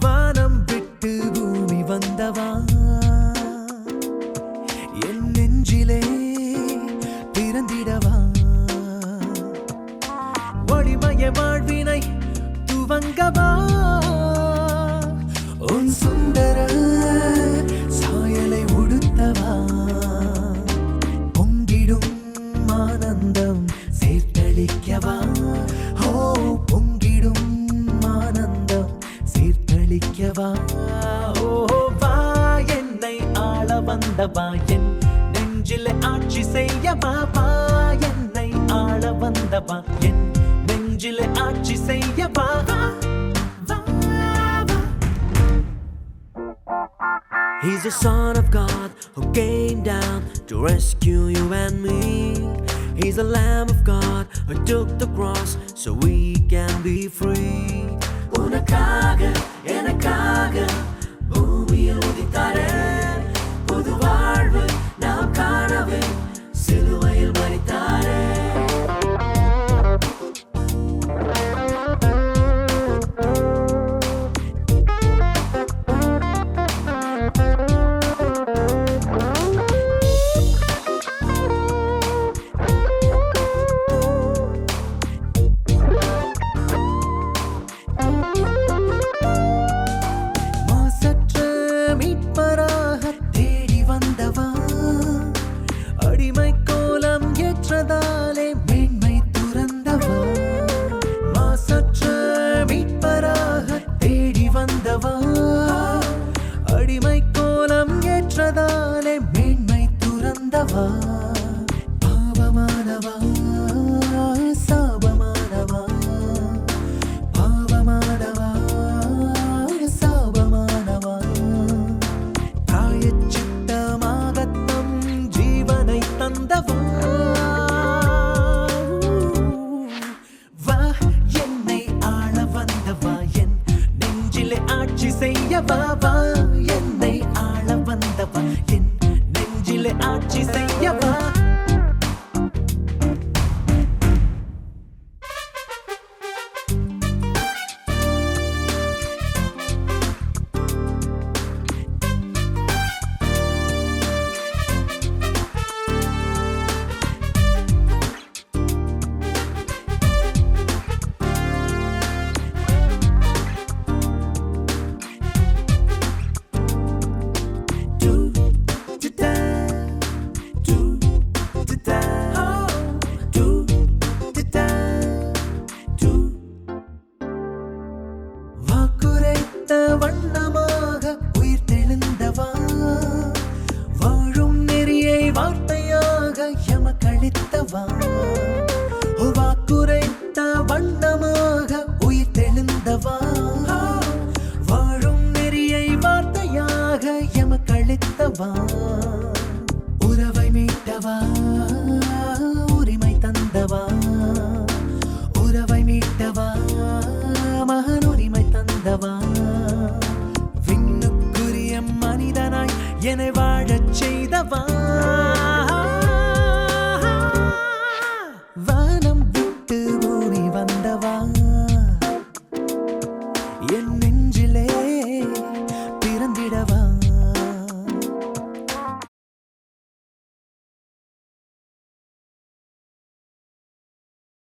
வானம் விட்டு பூமி வந்தவா என் நெஞ்சிலே பிறந்திடவா ஒளிமய வாழ்வினை துவங்கவா உன் சுந்தர சாயலை உடுத்தவா பொங்கிடும் ஆனந்தம் சேர்த்தளிக்கவா ஓ பொங்கிடும் ஆனந்தம் சேர்த்தளிக்கவா ஓ வா என்னை ஆள வந்தவா என் நெஞ்சில் ஆட்சி செய்யவா வா என்னை ஆள வந்தவா என் நெஞ்சில் ஆட்சி செய்யவா வா, வா, வா. He's the Son of God who came down to rescue you and me. He's the Lamb of God who took the cross so we can be free. உனக்காக எனக்காக பூமியில் உதித்தாரே புது வாழ்வு நாம் காணவே சிலுவையில் மரித்தாரே மாசற்ற மீட்பராக தேடி வந்தவா அடிமை கோலம் ஏற்றதாலே மேன்மை துறந்தவா மாசற்ற மீட்பராக தேடி வந்தவா அடிமை கோலம் ஏற்றதாலே மேன்மை துறந்தவா பாவமானவா சாபமானவா பாவமானவா சாபமானவா பிராயச்சித்தமாகத்தம் ஜீவனை தந்தவா வா என்னை ஆள வந்தவா என் நெஞ்சிலே ஆட்சி செய்யவா வா என்னை ஆள வந்தவா என் நெஞ்சிலே ஆட்சி செய்யவா வாக்குரைத்த வண்ணமாக உயிர் தெழுந்தவா வாழும் நெறியை வார்த்தையாக எமக்களித்தவா வாக்குரைத்த வண்ணமாக உயிர் தெழுந்தவா வாழும் நெறியை வார்த்தையாக எமக்களித்தவா உறவை மீட்டவா உரிமை தந்தவா உறவை மீட்டவா மகன் உரிமை தந்தவா விண்ணுக்குரிய மனிதனாய் என்னை வாழச் செய்தவா